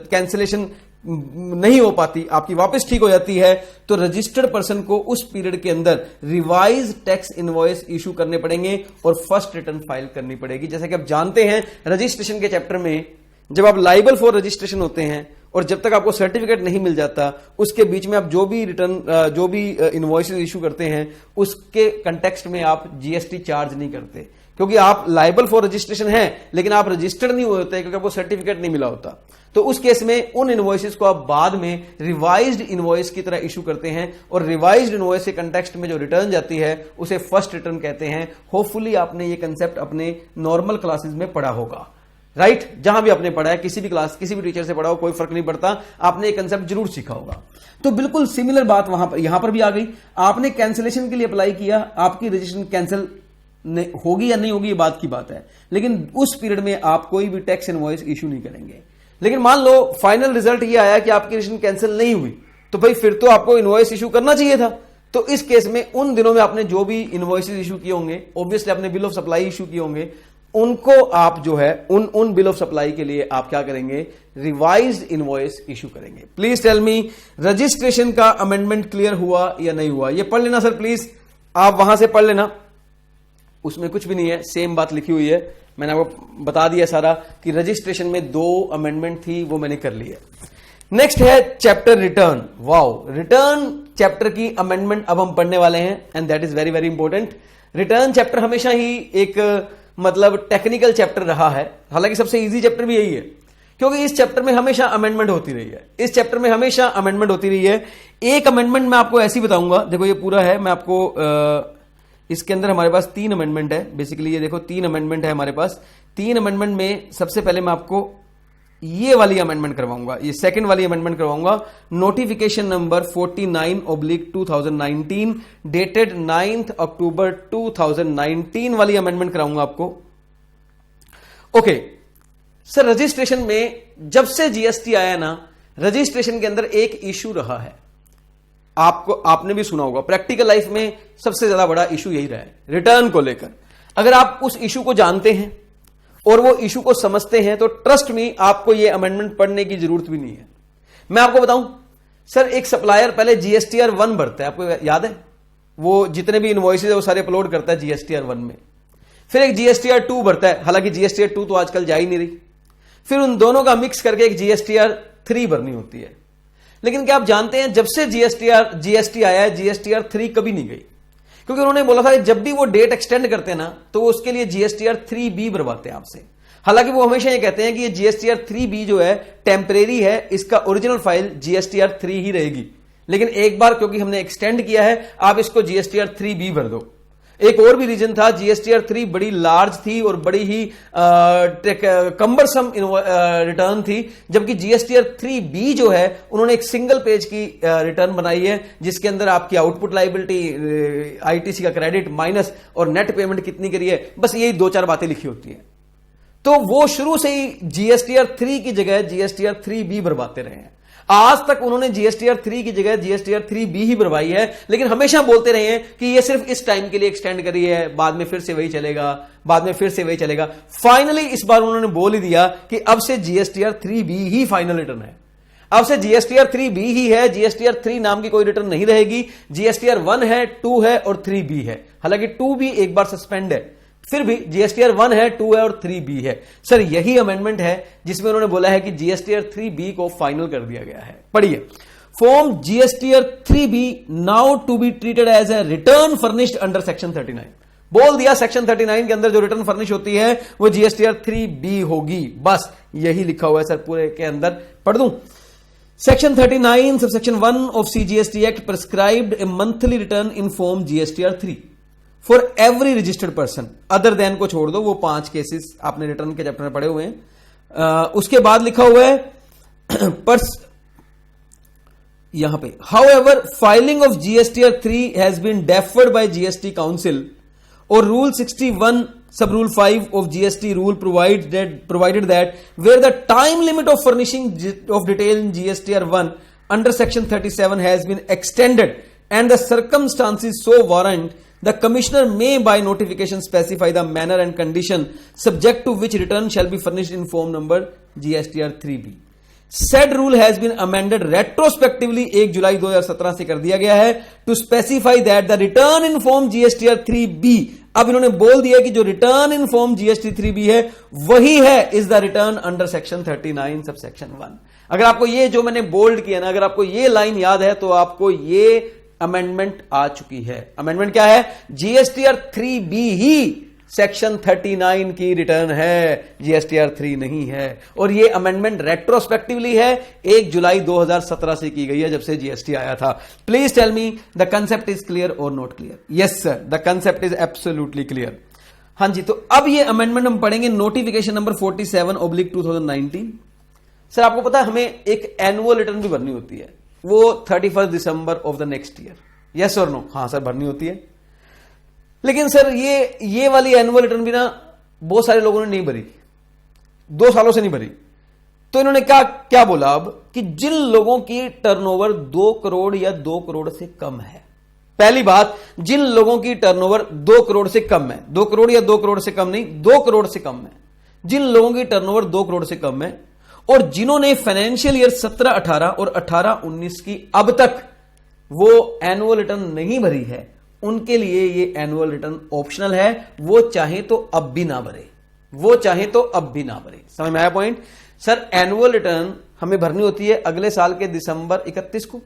कैंसिलेशन नहीं हो पाती, आपकी वापस ठीक हो जाती है, तो रजिस्टर्ड पर्सन को उस पीरियड के अंदर रिवाइज टैक्स इनवॉइस इशू करने पड़ेंगे और फर्स्ट रिटर्न फाइल करनी पड़ेगी। जैसा कि आप जानते हैं रजिस्ट्रेशन के चैप्टर में जब आप लाइबल फॉर रजिस्ट्रेशन होते हैं और जब तक आपको सर्टिफिकेट नहीं मिल जाता, उसके बीच में आप जो भी इनवॉइसेस इशू करते हैं उसके कंटेक्स्ट में आप जीएसटी चार्ज नहीं करते, क्योंकि आप लाइबल फॉर रजिस्ट्रेशन हैं लेकिन आप रजिस्टर्ड नहीं होते क्योंकि आपको सर्टिफिकेट नहीं मिला होता। तो उस केस में उन इनवॉइसेस को आप बाद में रिवाइज्ड इनवॉइस की तरह इशू करते हैं और रिवाइज्ड इनवॉइस के कंटेक्स्ट में जो रिटर्न जाती है उसे फर्स्ट रिटर्न कहते हैं। होपफुली आपने ये कंसेप्ट अपने नॉर्मल क्लासेस में पढ़ा होगा, राइट? जहां भी आपने पढ़ा है, किसी भी क्लास, किसी भी टीचर से पढ़ा हो, कोई फर्क नहीं पड़ता, आपने ये कंसेप्ट जरूर सीखा होगा। तो बिल्कुल सिमिलर बात यहां पर भी आ गई। आपने कैंसिलेशन के लिए अप्लाई किया, आपकी रजिस्ट्रेशन कैंसिल होगी या नहीं होगी ये बात की बात है, लेकिन उस पीरियड में आप कोई भी टैक्स इनवॉइस इशू नहीं करेंगे। लेकिन मान लो फाइनल रिजल्ट ये आया कि आपकी रजिस्ट्रेशन कैंसिल नहीं हुई, तो भाई फिर तो आपको इनवॉइस इशू करना चाहिए था। तो इस केस में उन दिनों में आपने जो भी इनवॉइसेस इशू किए होंगे, ऑब्वियसली आपने बिल ऑफ सप्लाई इशू किए होंगे, उनको आप जो है उन बिल ऑफ सप्लाई के लिए आप क्या करेंगे? रिवाइज्ड इनवॉइस इशू करेंगे। प्लीज टेल मी, रजिस्ट्रेशन का अमेंडमेंट क्लियर हुआ या नहीं हुआ? ये पढ़ लेना सर प्लीज, आप वहां से पढ़ लेना, उसमें कुछ भी नहीं है, सेम बात लिखी हुई है। मैंने आपको बता दिया सारा कि रजिस्ट्रेशन में 2 अमेंडमेंट थी, वो मैंने कर ली है। नेक्स्ट है chapter return. Wow, return chapter की अमेंडमेंट अब हम पढ़ने वाले हैं and that is very very important. Return chapter हमेशा ही एक मतलब टेक्निकल चैप्टर रहा है, हालांकि सबसे इजी चैप्टर भी यही है, क्योंकि इस चैप्टर में हमेशा अमेंडमेंट होती रही है, इस चैप्टर में हमेशा अमेंडमेंट होती रही है। एक अमेंडमेंट मैं आपको ऐसी बताऊंगा, देखो ये पूरा है, मैं आपको इसके अंदर हमारे पास 3 अमेंडमेंट है बेसिकली, ये देखो 3 अमेंडमेंट है हमारे पास। 3 अमेंडमेंट में सबसे पहले मैं आपको ये वाली अमेंडमेंट करवाऊंगा, ये सेकंड वाली अमेंडमेंट करवाऊंगा, नोटिफिकेशन नंबर 49/2019 डेटेड 9 अक्टूबर 2019 वाली अमेंडमेंट कराऊंगा आपको। ओके सर, रजिस्ट्रेशन में जब से जीएसटी आया ना, रजिस्ट्रेशन के अंदर एक इशू रहा है, आपने भी सुना होगा, प्रैक्टिकल लाइफ में सबसे ज्यादा बड़ा इशू यही रहा है, रिटर्न को लेकर। अगर आप उस इशू को जानते हैं और वो इशू को समझते हैं तो ट्रस्ट में आपको ये अमेंडमेंट पढ़ने की जरूरत भी नहीं है। मैं आपको बताऊं सर, एक सप्लायर पहले जीएसटीआर 1 भरता है, आपको याद है, वो जितने भी इनवॉइसेज है वो सारे अपलोड करता है जीएसटीआर 1 में। फिर एक जीएसटीआर 2 भरता है, हालांकि जीएसटीआर 2 तो आजकल जा ही नहीं रही। फिर उन दोनों का मिक्स करके एक जीएसटीआर 3 भरनी होती है। लेकिन क्या आप जानते हैं, जब से जीएसटी आया है, जीएसटीआर 3 कभी नहीं गई, क्योंकि उन्होंने बोला था कि जब भी वो डेट एक्सटेंड करते हैं ना, तो वो उसके लिए जीएसटीआर 3B भरवाते हैं आपसे। हालांकि वो हमेशा ये कहते हैं कि ये जीएसटीआर 3B जो है टेम्परेरी है, इसका ओरिजिनल फाइल जीएसटीआर 3 ही रहेगी। लेकिन एक बार क्योंकि हमने एक्सटेंड किया है, आप इसको जीएसटीआर 3B भर दो। एक और भी रीजन था, जीएसटीआर 3 बड़ी लार्ज थी और बड़ी ही कम्बरसम रिटर्न थी, जबकि जीएसटीआर 3B जो है उन्होंने एक सिंगल पेज की रिटर्न बनाई है, जिसके अंदर आपकी आउटपुट लायबिलिटी, आईटीसी का क्रेडिट माइनस और नेट पेमेंट कितनी करी है, बस यही 2-4 बातें लिखी होती है। तो वो शुरू से ही जीएसटीआर 3 की जगह जीएसटीआर 3B भरवाते रहे हैं। आज तक उन्होंने जीएसटीआर 3 की जगह जीएसटीआर 3B ही भरवाई है, लेकिन हमेशा बोलते रहे हैं कि ये सिर्फ इस टाइम के लिए एक्सटेंड करी है, बाद में फिर से वही चलेगा, बाद में फिर से वही चलेगा। फाइनली इस बार उन्होंने बोल ही दिया कि अब से जीएसटीआर 3B ही फाइनल रिटर्न है, अब से जीएसटीआर 3B ही है, जीएसटीआर 3 नाम की कोई रिटर्न नहीं रहेगी। जीएसटीआर 1 है, 2 है और 3B है, हालांकि 2B एक बार सस्पेंड है, फिर भी जीएसटीआर 1 है, 2 है और 3B है। सर यही अमेंडमेंट है जिसमें उन्होंने बोला है कि जीएसटीआर 3B को फाइनल कर दिया गया है। पढ़िए, form GSTR 3B now to be treated as a return furnished under section 39। बोल दिया सेक्शन 39 के अंदर जो रिटर्न फर्निश होती है वो जीएसटीआर 3B होगी, बस यही लिखा हुआ है सर पूरे के अंदर। पढ़ दूं, section 39 subsection 1 of CGST act prescribed A monthly return in form GSTR 3 for every registered person other than को छोड़ दो, वो 5 केसेस आपने रिटर्न के चैप्टर में पढ़े हुए हैं। उसके बाद लिखा हुआ है यहां पे, however filing of GSTR 3 has been deferred by GST council और rule 61 sub rule 5 of GST rule provided that where the time limit of furnishing of detail in GSTR 1 under section 37 has been extended and the circumstances so warrant, the commissioner may by notification specify the manner and condition subject to which return shall be furnished in form number GSTR 3B. Said rule has been amended retrospectively 1 जुलाई 2017 से कर दिया गया है to specify that the return in form GSTR 3B, अब इन्होंने बोल दिया कि जो return in form GST 3B है वही है is the return under section 39 sub section 1। अगर आपको ये जो मैंने बोल्ड किया ना, अगर आपको ये लाइन याद है तो आपको ये अमेंडमेंट आ चुकी है। अमेंडमेंट क्या है? जीएसटीआर 3B ही सेक्शन 39 की रिटर्न है, जीएसटीआर 3 नहीं है। और ये अमेंडमेंट रेट्रोस्पेक्टिवली है, 1 जुलाई 2017 से की गई है जब से जीएसटी आया था। Please tell me the concept is clear और not clear? Yes sir, the concept is absolutely clear. हाँ जी, तो अब ये अमेंडमेंट हम पढ़ेंगे, नोटिफिकेशन नंबर 47/2019। सर आपको पता है हमें एक एनुअल रिटर्न भी भरनी होती है, वो 31 December of the next year. Yes और नो? हाँ सर, भरनी होती है। लेकिन सर ये वाली एनुअल रिटर्न भी ना बहुत सारे लोगों ने नहीं भरी, 2 सालों से नहीं भरी। तो इन्होंने क्या बोला अब कि जिन लोगों की टर्नओवर 2 करोड़ या 2 करोड़ से कम है, पहली बात, जिन लोगों की टर्नओवर 2 करोड़ से कम है, 2 करोड़ या 2 करोड़ से कम नहीं, 2 करोड़ से कम है, जिन लोगों की टर्नओवर 2 करोड़ से कम है और जिन्होंने फाइनेंशियल ईयर 17-18 और 18-19 की अब तक वो एनुअल रिटर्न नहीं भरी है, उनके लिए ये एनुअल रिटर्न ऑप्शनल है। वो चाहे तो अब भी ना भरे, वो चाहे तो अब भी ना भरे। समझ में आया पॉइंट? सर एनुअल रिटर्न हमें भरनी होती है अगले साल के दिसंबर 31 को।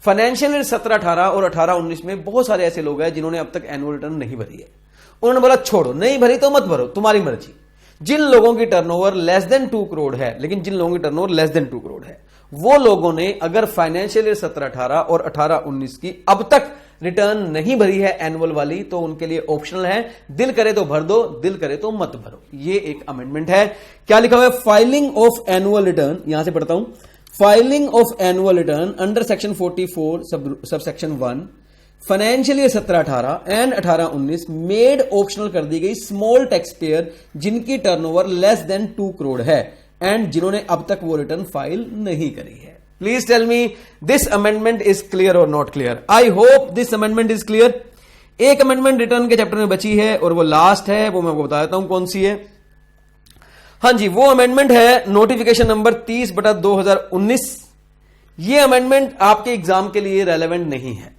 फाइनेंशियल ईयर 17-18 और 18-19 में बहुत सारे ऐसे लोग हैं जिन्होंने अब तक एनुअल रिटर्न नहीं भरी है। उन्होंने बोला छोड़ो, नहीं भरी तो मत भरो, तुम्हारी मर्जी। जिन लोगों की टर्नओवर लेस देन 2 करोड़ है, लेकिन जिन लोगों की टर्नओवर लेस देन 2 करोड़ है, वो लोगों ने अगर फाइनेंशियल ईयर 17-18 और 18-19 की अब तक रिटर्न नहीं भरी है एनुअल वाली, तो उनके लिए ऑप्शनल है, दिल करे तो भर दो, दिल करे तो मत भरो। ये एक अमेंडमेंट है। क्या लिखा हुआ है? फाइलिंग ऑफ एनुअल रिटर्न, यहां से पढ़ता हूं, filing of annual return under section 44 sub section 1 financial year 17-18 and 18-19 made optional कर दी गई स्मॉल टैक्स पेयर जिनकी टर्नओवर लेस देन 2 करोड़ है एंड जिन्होंने अब तक वो रिटर्न फाइल नहीं करी है। Please tell me this amendment is clear और not clear? I hope this amendment is clear. एक अमेंडमेंट रिटर्न के चैप्टर में बची है और वो लास्ट है, वो मैं आपको बता देता हूं कौन सी है। हां जी, वो अमेंडमेंट है नोटिफिकेशन नंबर 30/2019। ये अमेंडमेंट आपके एग्जाम के लिए रेलेवेंट नहीं है,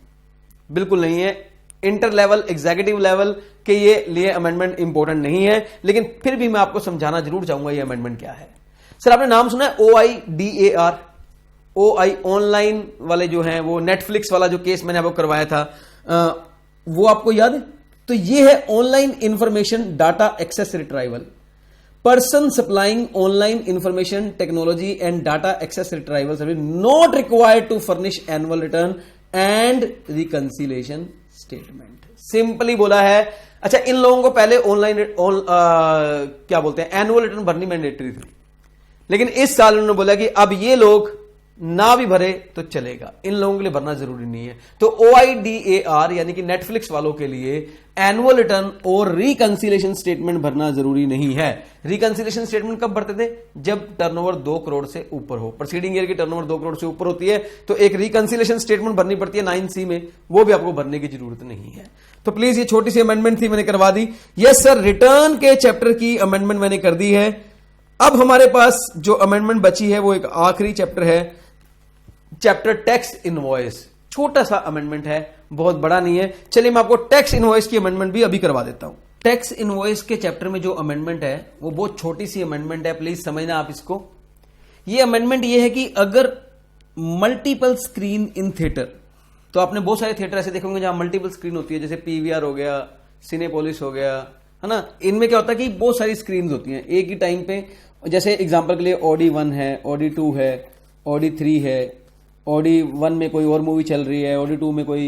बिल्कुल नहीं है। इंटर लेवल, एग्जीक्यूटिव लेवल के ये लिए अमेंडमेंट इंपॉर्टेंट नहीं है, लेकिन फिर भी मैं आपको समझाना जरूर चाहूंगा ये अमेंडमेंट क्या है। सर आपने नाम सुना है OIDAR? OI ऑनलाइन वाले जो हैं, वो नेटफ्लिक्स वाला जो केस मैंने आपको करवाया था, वो आपको याद है? तो ये है online information data access retrieval. Person supplying online information technology and data access retrieval service not required to furnish annual return and reconciliation statement. Simply बोला है, अच्छा इन लोगों को पहले ऑनलाइन क्या बोलते हैं, एनुअल रिटर्न भरनी मैंडेटरी थी, लेकिन इस साल उन्होंने बोला कि अब ये लोग ना भी भरे तो चलेगा, इन लोगों के लिए भरना जरूरी नहीं है। तो OIDAR यानी कि नेटफ्लिक्स वालों के लिए एनुअल रिटर्न और रिकंसिलेशन स्टेटमेंट भरना जरूरी नहीं है। रिकंसिलेशन स्टेटमेंट कब भरते थे? जब टर्नओवर 2 करोड़ से ऊपर हो, प्रीसीडिंग ईयर की टर्नओवर 2 करोड़ से ऊपर होती है तो एक रिकंसिलेशन स्टेटमेंट भरनी पड़ती है 9C में, वो भी आपको भरने की जरूरत नहीं है। तो प्लीज ये छोटी सी अमेंडमेंट थी, मैंने करवा दी। यस सर, रिटर्न के चैप्टर की अमेंडमेंट मैंने कर दी है। अब हमारे पास जो अमेंडमेंट बची है वो एक आखिरी चैप्टर है, चैप्टर टैक्स इनवॉइस। छोटा सा अमेंडमेंट है, बहुत बड़ा नहीं है। चलिए मैं आपको टैक्स इनवॉइस की अमेंडमेंट भी अभी करवा देता हूं। टैक्स इनवॉइस के चैप्टर में जो अमेंडमेंट है वो बहुत छोटी सी अमेंडमेंट है, प्लीज समझना आप इसको। ये अमेंडमेंट ये है कि अगर मल्टीपल स्क्रीन इन थिएटर, तो आपने बहुत सारे थिएटर ऐसे देखेंगे जहां मल्टीपल स्क्रीन होती है, जैसे PVR हो गया, सिनेपोलिस हो गया, है ना। इनमें क्या होता है कि बहुत सारी स्क्रीन होती हैं एक ही टाइम पे। जैसे एग्जाम्पल के लिए Audi 1 है, Audi 2 है, Audi 3 है, Audi 1 में कोई और मूवी चल रही है, Audi 2 में कोई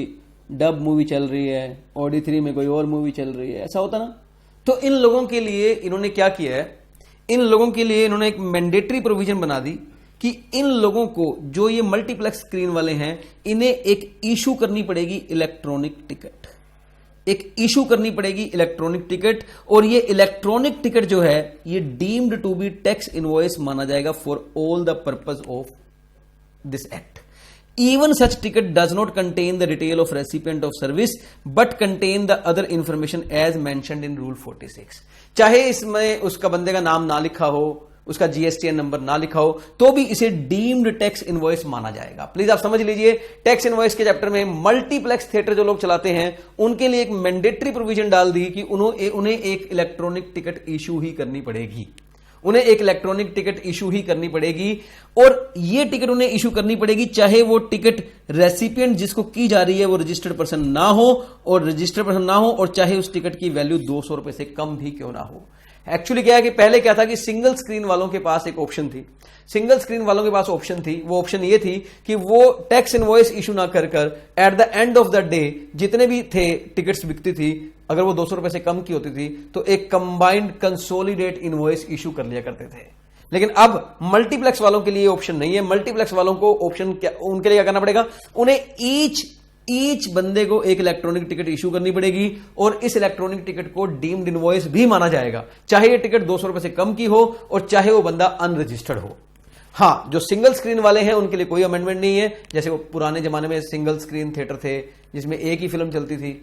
डब मूवी चल रही है, Audi 3 में कोई और मूवी चल रही है, ऐसा होता ना। तो इन लोगों के लिए इन्होंने क्या किया है, इन लोगों के लिए इन्होंने एक मैंडेटरी प्रोविजन बना दी कि इन लोगों को, जो ये मल्टीप्लेक्स स्क्रीन वाले हैं, इन्हें एक इशू करनी पड़ेगी इलेक्ट्रॉनिक टिकट, एक इशू करनी पड़ेगी इलेक्ट्रॉनिक टिकट। और ये इलेक्ट्रॉनिक टिकट जो है ये deemed to be tax invoice माना जाएगा for all the purpose of this act. Even such ticket does not contain the detail of recipient of service but contain the other information as mentioned in Rule 46। चाहे इसमें उसका बंदे का नाम ना लिखा हो, उसका GSTN नंबर ना लिखा हो, तो भी इसे डीम्ड टैक्स इनवॉइस माना जाएगा। प्लीज आप समझ लीजिए, टैक्स इनवॉइस के चैप्टर में मल्टीप्लेक्स थिएटर जो लोग चलाते हैं उनके लिए एक मैंडेटरी प्रोविजन डाल दी कि उन्हें एक इलेक्ट्रॉनिक टिकट इशू ही करनी पड़ेगी, उन्हें एक इलेक्ट्रॉनिक टिकट इशू ही करनी पड़ेगी। और ये टिकट उन्हें इशू करनी पड़ेगी चाहे वो टिकट रेसिपिएंट जिसको की जा रही है वो रजिस्टर्ड पर्सन ना हो, और रजिस्टर्ड पर्सन ना हो, और चाहे उस टिकट की वैल्यू 200 रुपए से कम भी क्यों ना हो। एक्चुअली क्या है कि पहले क्या था कि सिंगल स्क्रीन वालों के पास एक ऑप्शन थी, सिंगल स्क्रीन वालों के पास ऑप्शन थी, वो ऑप्शन ये थी कि वो टैक्स इनवॉइस इशू ना कर at the end of the day जितने भी थे टिकट्स बिकती थी, अगर वो 200 रुपए से कम की होती थी तो एक कंबाइंड कंसोलिडेट इनवॉइस इशू कर लिया करते थे। लेकिन अब मल्टीप्लेक्स वालों के लिए ऑप्शन नहीं है। मल्टीप्लेक्स वालों को ऑप्शन क्या, उनके लिए क्या करना पड़ेगा, उन्हें ईच बंदे को एक इलेक्ट्रॉनिक टिकट इशू करनी पड़ेगी, और इस इलेक्ट्रॉनिक टिकट को डीम्ड इनवॉइस भी माना जाएगा, चाहे ये टिकट 200 रुपए से कम की हो और चाहे वो बंदा अनरजिस्टर्ड हो। हाँ, जो सिंगल स्क्रीन वाले हैं उनके लिए कोई अमेंडमेंट नहीं है। जैसे वो पुराने जमाने में सिंगल स्क्रीन थिएटर थे जिसमें एक ही फिल्म चलती थी,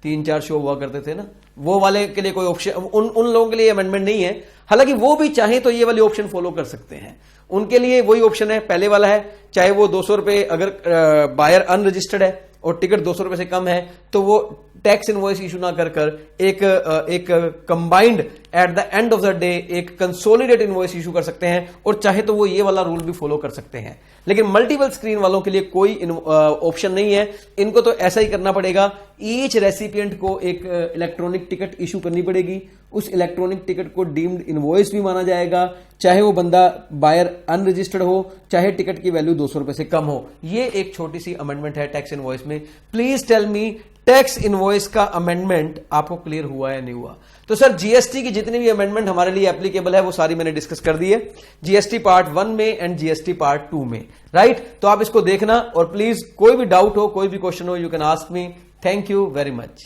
3-4 शो हुआ करते थे ना, वो वाले के लिए कोई ऑप्शन, उन लोगों के लिए अमेंडमेंट नहीं है। हालांकि वो भी चाहे तो ये वाले ऑप्शन फॉलो कर सकते हैं, उनके लिए वही ऑप्शन है, पहले वाला है। चाहे वो 200 रुपए, अगर बायर अनरजिस्टर्ड है और टिकट 200 रुपए से कम है तो वो टैक्स इनवॉइस इशू ना कर एक combined at the end of the day एक कंसोलिडेट इनवॉइस इशू कर सकते हैं, और चाहे तो वो ये वाला रूल भी फॉलो कर सकते हैं। लेकिन मल्टीपल स्क्रीन वालों के लिए कोई ऑप्शन नहीं है, इनको तो ऐसा ही करना पड़ेगा। ईच रेसिपिएंट को एक इलेक्ट्रॉनिक टिकट इशू करनी पड़ेगी उस इलेक्ट्रॉनिक टिकट को डीम्ड इनवॉइस भी माना जाएगा, चाहे वो बंदा बायर अनरजिस्टर्ड हो, चाहे टिकट की वैल्यू 200 रुपए से कम हो। ये एक छोटी सी अमेंडमेंट है टैक्स इनवॉइस में। Please tell me, tax invoice का अमेंडमेंट आपको क्लियर हुआ या नहीं हुआ? तो सर जीएसटी की जितनी भी अमेंडमेंट हमारे लिए एप्लीकेबल है वो सारी मैंने डिस्कस कर दी है, जीएसटी पार्ट 1 में एंड जीएसटी पार्ट 2 में, राइट? तो आप इसको देखना और प्लीज कोई भी डाउट हो, कोई भी क्वेश्चन हो, you can ask me. Thank you very much.